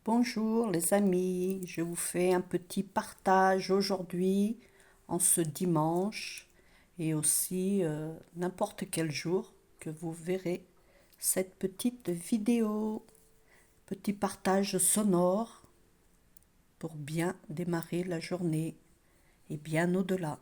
Bonjour les amis, je vous fais un petit partage aujourd'hui en ce dimanche et aussi n'importe quel jour que vous verrez cette petite vidéo, petit partage sonore pour bien démarrer la journée et bien au-delà.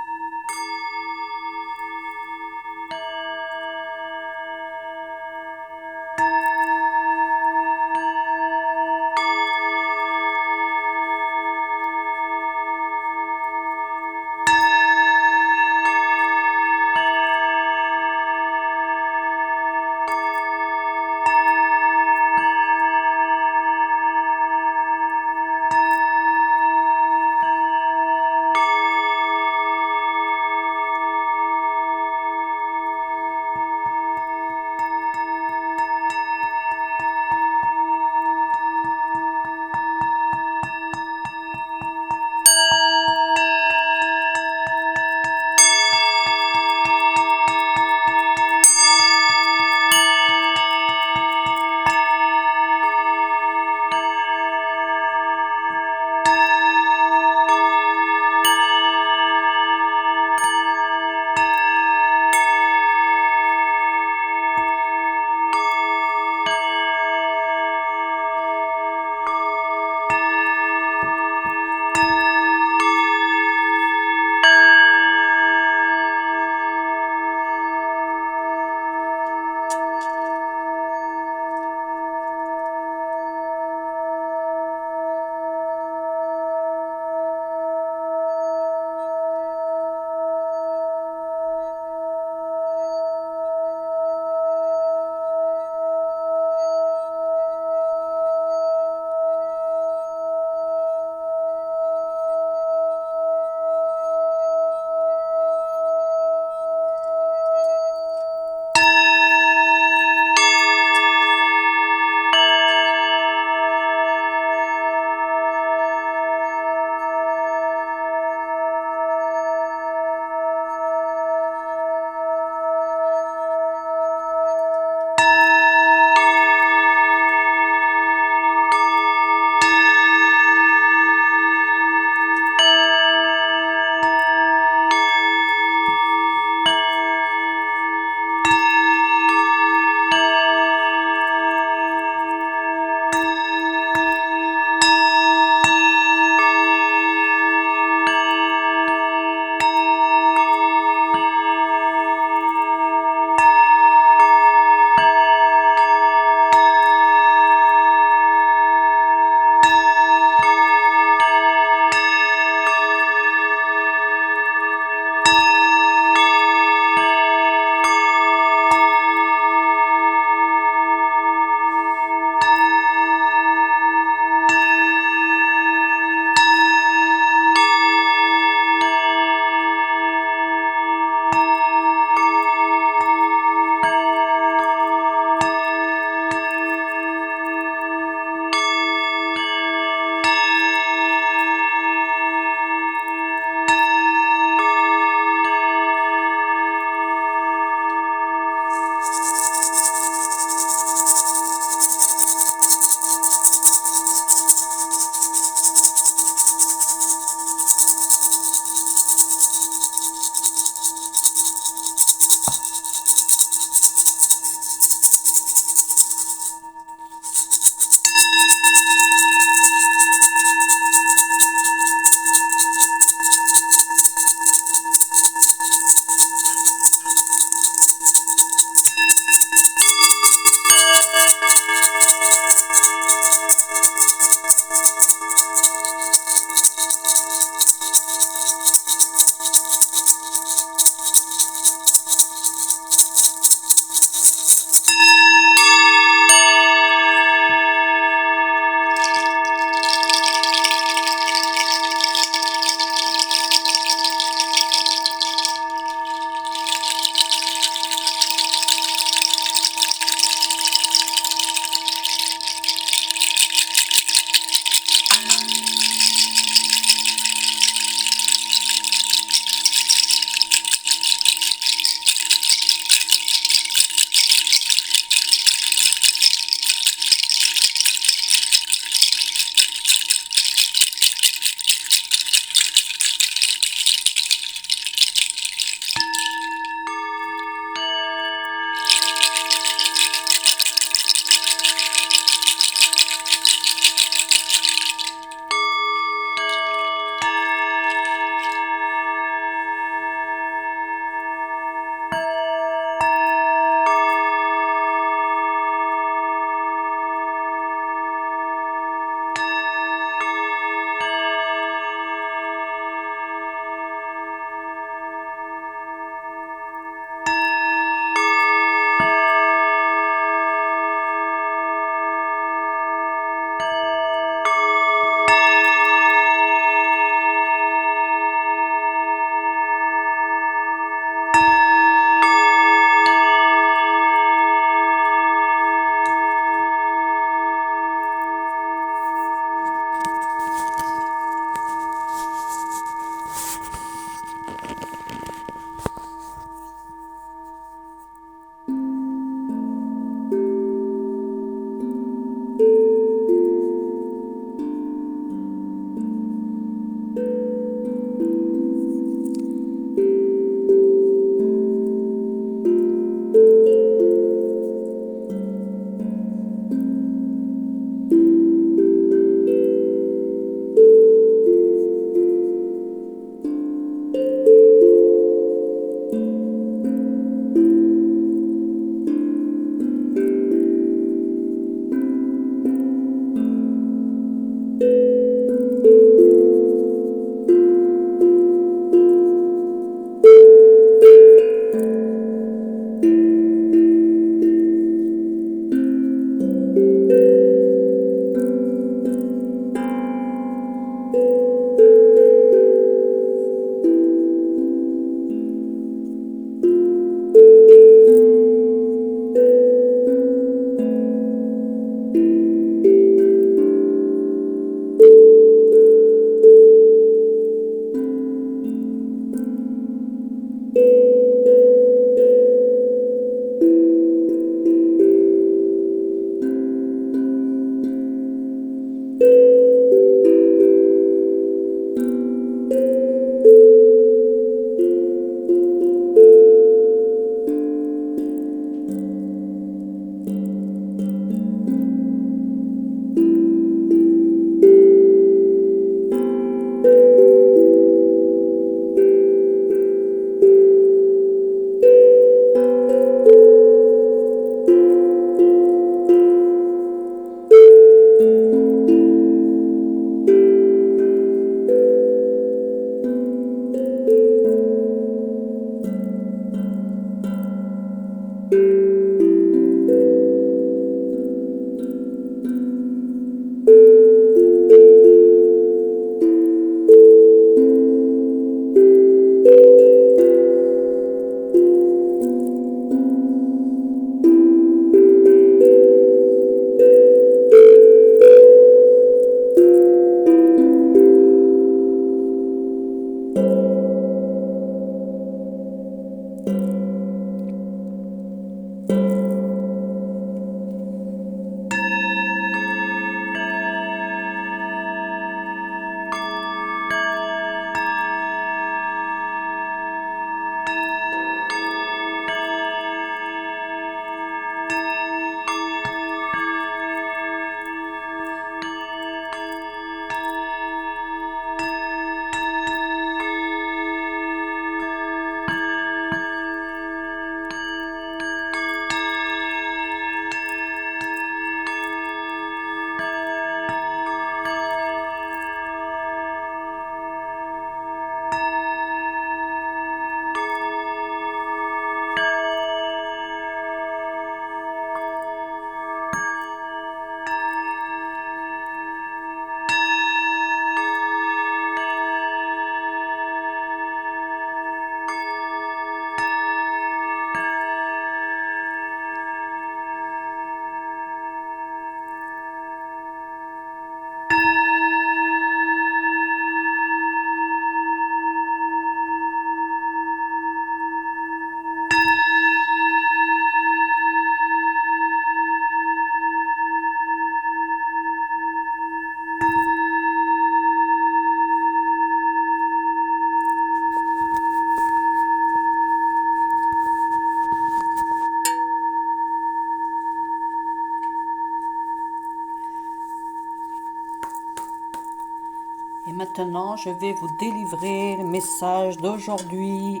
Maintenant, je vais vous délivrer le message d'aujourd'hui.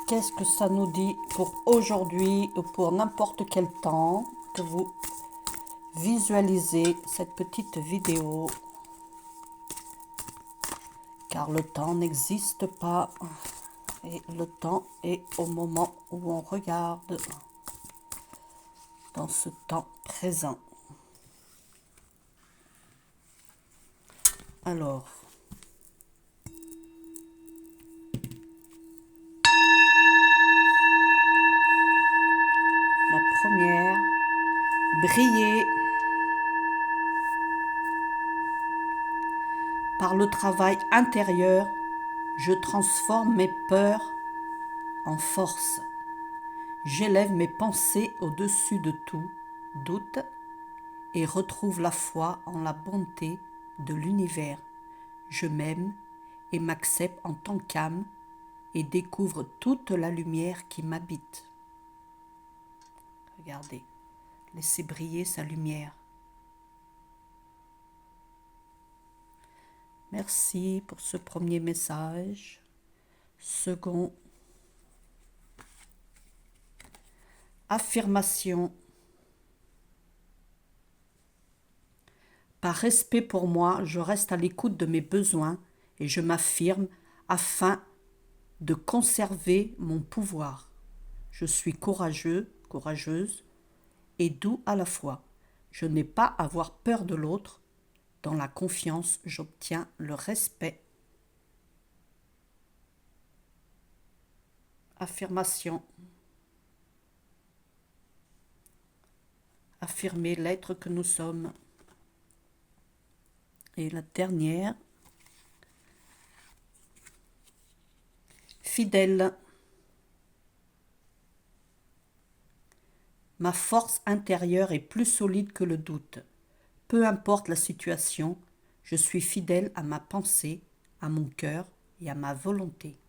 Qu'est-ce que ça nous dit pour aujourd'hui ou pour n'importe quel temps que vous visualisez cette petite vidéo? Car le temps n'existe pas et le temps est au moment où on regarde dans ce temps présent. Alors, la première, briller. Par le travail intérieur, je transforme mes peurs en force. J'élève mes pensées au-dessus de tout doute et retrouve la foi en la bonté de l'univers. Je m'aime et m'accepte en tant qu'âme et découvre toute la lumière qui m'habite. Regardez, laissez briller sa lumière. Merci pour ce premier message. Second, affirmation. Par respect pour moi, je reste à l'écoute de mes besoins et je m'affirme afin de conserver mon pouvoir. Je suis courageux, courageuse et doux à la fois. Je n'ai pas à avoir peur de l'autre. Dans la confiance, j'obtiens le respect. Affirmation. Affirmer l'être que nous sommes. Et la dernière, fidèle. Ma force intérieure est plus solide que le doute. Peu importe la situation, je suis fidèle à ma pensée, à mon cœur et à ma volonté.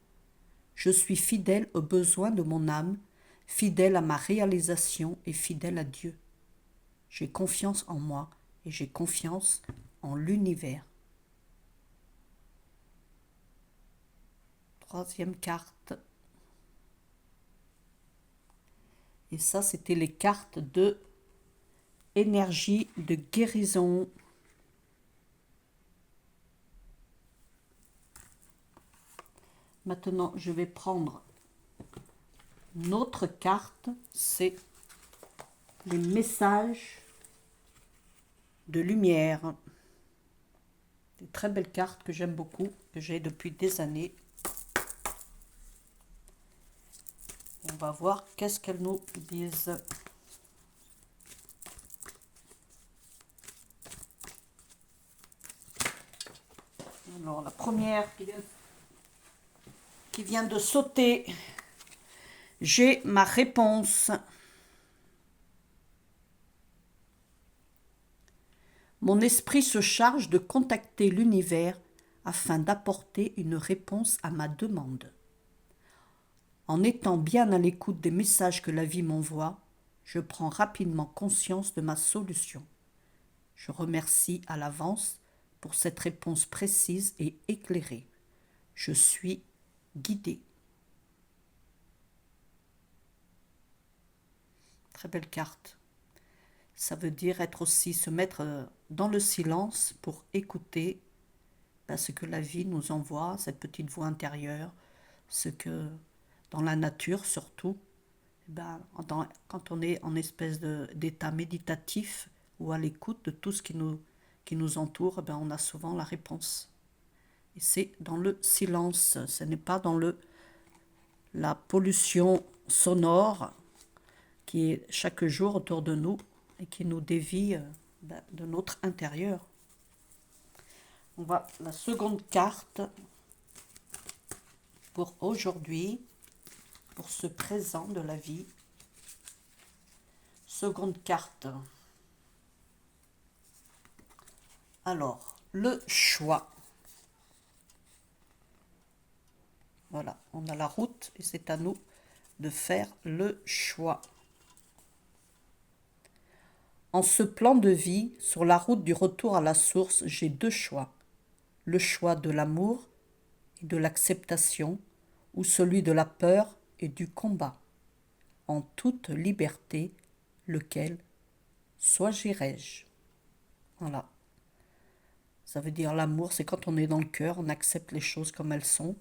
Je suis fidèle aux besoins de mon âme, fidèle à ma réalisation et fidèle à Dieu. J'ai confiance en moi et j'ai confiance en l'univers. Troisième carte. Et ça, c'était les cartes de énergie de guérison. Maintenant, je vais prendre une autre carte. C'est les messages de lumière. Des très belles cartes que j'aime beaucoup, que j'ai depuis des années. On va voir qu'est-ce qu'elles nous disent. Alors, la première qui vient de sauter, j'ai ma réponse. Mon esprit se charge de contacter l'univers afin d'apporter une réponse à ma demande. En étant bien à l'écoute des messages que la vie m'envoie, je prends rapidement conscience de ma solution. Je remercie à l'avance pour cette réponse précise et éclairée. Je suis guidée. Très belle carte. Ça veut dire être aussi, se mettre dans le silence pour écouter ce que la vie nous envoie, cette petite voix intérieure, ce que dans la nature surtout, quand on est en espèce d'état méditatif ou à l'écoute de tout ce qui nous entoure, on a souvent la réponse. Et c'est dans le silence, ce n'est pas dans la pollution sonore qui est chaque jour autour de nous et qui nous dévie de notre intérieur. On va la seconde carte pour aujourd'hui, pour ce présent de la vie. Seconde carte. Alors, le choix. Voilà, on a la route et c'est à nous de faire le choix. En ce plan de vie, sur la route du retour à la source, j'ai deux choix. Le choix de l'amour et de l'acceptation, ou celui de la peur et du combat. En toute liberté, lequel choisirai-je? Voilà. Ça veut dire l'amour, c'est quand on est dans le cœur, on accepte les choses comme elles sont.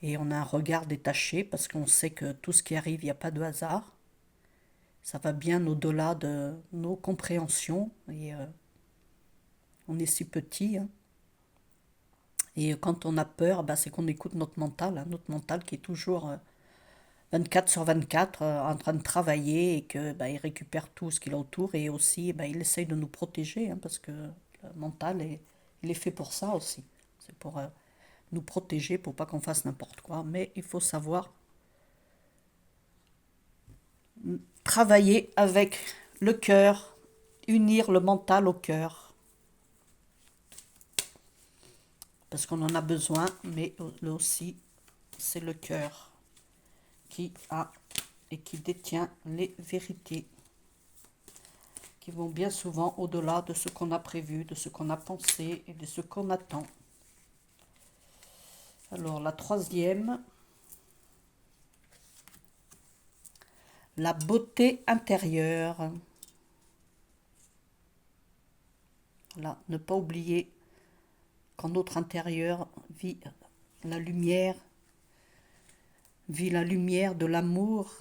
Et on a un regard détaché parce qu'on sait que tout ce qui arrive, il n'y a pas de hasard. Ça va bien au-delà de nos compréhensions. Et on est si petit. Hein. Et quand on a peur, bah, c'est qu'on écoute notre mental qui est toujours 24 sur 24 en train de travailler et que bah, il récupère tout ce qu'il a autour et aussi bah, il essaye de nous protéger hein, parce que le mental il est fait pour ça aussi. C'est pour nous protéger pour pas qu'on fasse n'importe quoi. Mais il faut savoir travailler avec le cœur, unir le mental au cœur parce qu'on en a besoin, mais là aussi c'est le cœur qui a et qui détient les vérités qui vont bien souvent au-delà de ce qu'on a prévu, de ce qu'on a pensé et de ce qu'on attend. Alors la troisième, la beauté intérieure. Là, ne pas oublier qu'en notre intérieur la lumière, vit la lumière de l'amour,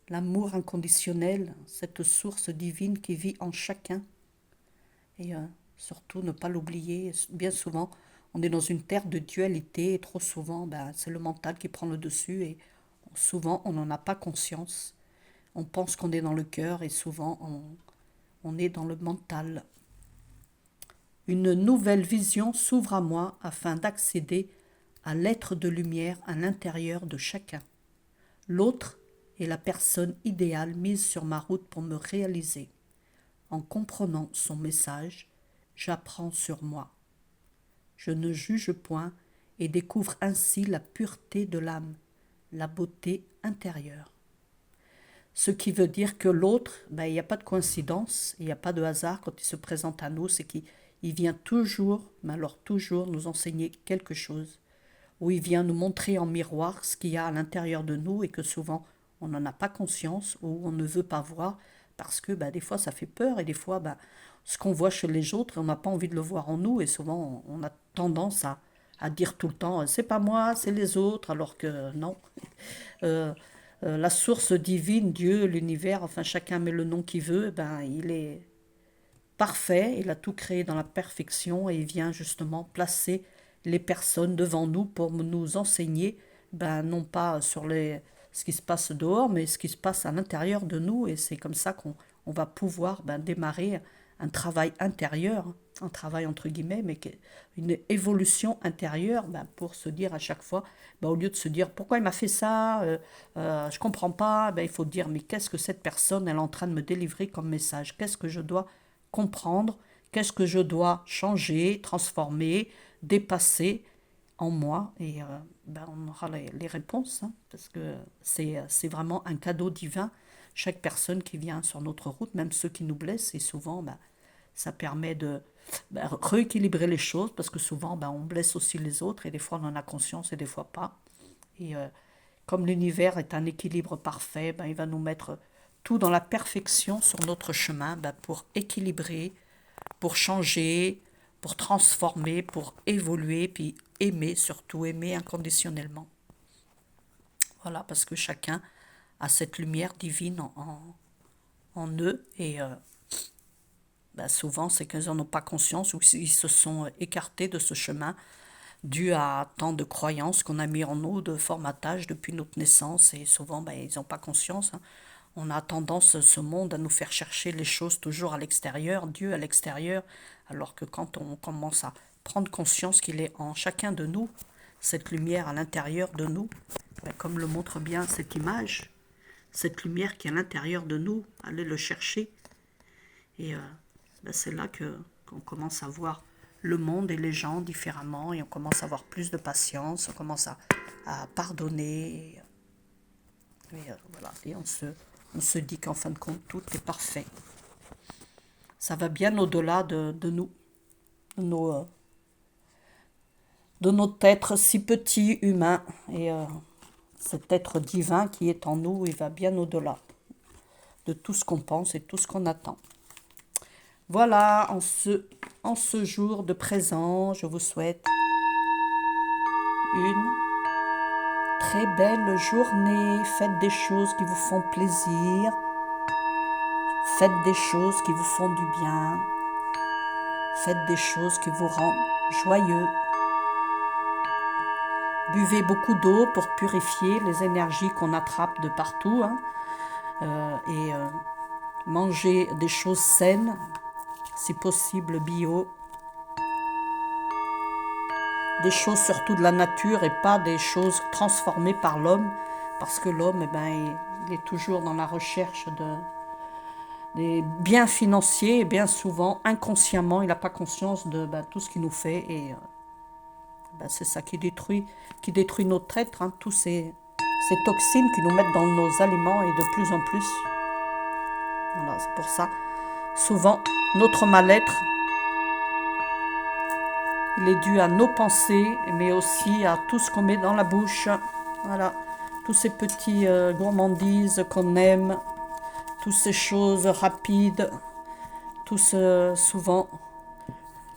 l'amour inconditionnel, cette source divine qui vit en chacun. Et surtout ne pas l'oublier. Bien souvent, on est dans une terre de dualité et trop souvent, ben, c'est le mental qui prend le dessus et souvent on n'en a pas conscience. On pense qu'on est dans le cœur et souvent on est dans le mental. Une nouvelle vision s'ouvre à moi afin d'accéder à l'être de lumière à l'intérieur de chacun. L'autre est la personne idéale mise sur ma route pour me réaliser. En comprenant son message, j'apprends sur moi. Je ne juge point et découvre ainsi la pureté de l'âme, la beauté intérieure. Ce qui veut dire que l'autre, ben, il n'y a pas de coïncidence, il n'y a pas de hasard quand il se présente à nous, c'est qu'il vient toujours, mais alors toujours nous enseigner quelque chose, ou il vient nous montrer en miroir ce qu'il y a à l'intérieur de nous et que souvent on n'en a pas conscience ou on ne veut pas voir parce que ben, des fois ça fait peur et des fois ben, ce qu'on voit chez les autres, on n'a pas envie de le voir en nous et souvent on a tendance à dire tout le temps c'est pas moi, c'est les autres, alors que non. Euh, la source divine, Dieu, l'univers, enfin chacun met le nom qu'il veut, ben, il est parfait, il a tout créé dans la perfection et il vient justement placer les personnes devant nous pour nous enseigner, ben, non pas sur ce qui se passe dehors, mais ce qui se passe à l'intérieur de nous et c'est comme ça qu'on va pouvoir ben, démarrer un travail intérieur, un travail entre guillemets, mais une évolution intérieure ben, pour se dire à chaque fois, ben, au lieu de se dire pourquoi il m'a fait ça, je comprends pas, ben, il faut dire mais qu'est-ce que cette personne elle est en train de me délivrer comme message, qu'est-ce que je dois comprendre, qu'est-ce que je dois changer, transformer, dépasser en moi et ben, on aura les réponses hein, parce que c'est vraiment un cadeau divin. Chaque personne qui vient sur notre route, même ceux qui nous blessent, et souvent ben, ça permet de ben, rééquilibrer les choses parce que souvent ben, on blesse aussi les autres et des fois on en a conscience et des fois pas. Et comme l'univers est un équilibre parfait, ben, il va nous mettre tout dans la perfection sur notre chemin ben, pour équilibrer, pour changer, pour transformer, pour évoluer, puis aimer, surtout aimer inconditionnellement. Voilà, parce que chacun a cette lumière divine en eux et ben, souvent c'est qu'ils n'en ont pas conscience ou ils se sont écartés de ce chemin dû à tant de croyances qu'on a mis en nous, de formatage depuis notre naissance et souvent ben, ils n'ont pas conscience. Hein. On a tendance, ce monde, à nous faire chercher les choses toujours à l'extérieur, Dieu à l'extérieur, alors que quand on commence à prendre conscience qu'il est en chacun de nous, cette lumière à l'intérieur de nous, ben, comme le montre bien cette image, cette lumière qui est à l'intérieur de nous, allez le chercher. Et ben, c'est là qu'on commence à voir le monde et les gens différemment, et on commence à avoir plus de patience, on commence à pardonner, et voilà, et On se dit qu'en fin de compte, tout est parfait. Ça va bien au-delà de nous, de, de notre être si petit, humain. Et cet être divin qui est en nous, il va bien au-delà de tout ce qu'on pense et tout ce qu'on attend. Voilà, en ce jour de présent, je vous souhaite une très belle journée. Faites des choses qui vous font plaisir. Faites des choses qui vous font du bien. Faites des choses qui vous rendent joyeux. Buvez beaucoup d'eau pour purifier les énergies qu'on attrape de partout. Et mangez des choses saines, si possible bio. Des choses surtout de la nature et pas des choses transformées par l'homme. Parce que l'homme, il est toujours dans la recherche des biens financiers et bien souvent, inconsciemment, il n'a pas conscience de tout ce qu'il nous fait. Et c'est ça qui détruit notre être, tous ces toxines qui nous mettent dans nos aliments et de plus en plus. Voilà, c'est pour ça, souvent, notre mal-être, il est dû à nos pensées, mais aussi à tout ce qu'on met dans la bouche. Voilà, tous ces petits gourmandises qu'on aime, toutes ces choses rapides, tout ce souvent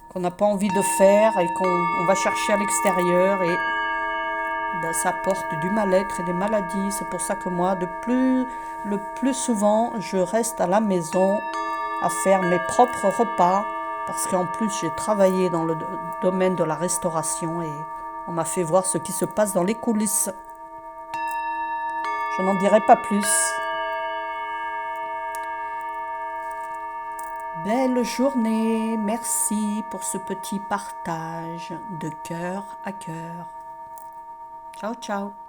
qu'on n'a pas envie de faire et qu'on va chercher à l'extérieur et ça apporte du mal-être et des maladies. C'est pour ça que moi, le plus souvent, je reste à la maison à faire mes propres repas parce qu'en plus, j'ai travaillé dans le domaine de la restauration et on m'a fait voir ce qui se passe dans les coulisses. Je n'en dirai pas plus. Belle journée, merci pour ce petit partage de cœur à cœur. Ciao, ciao.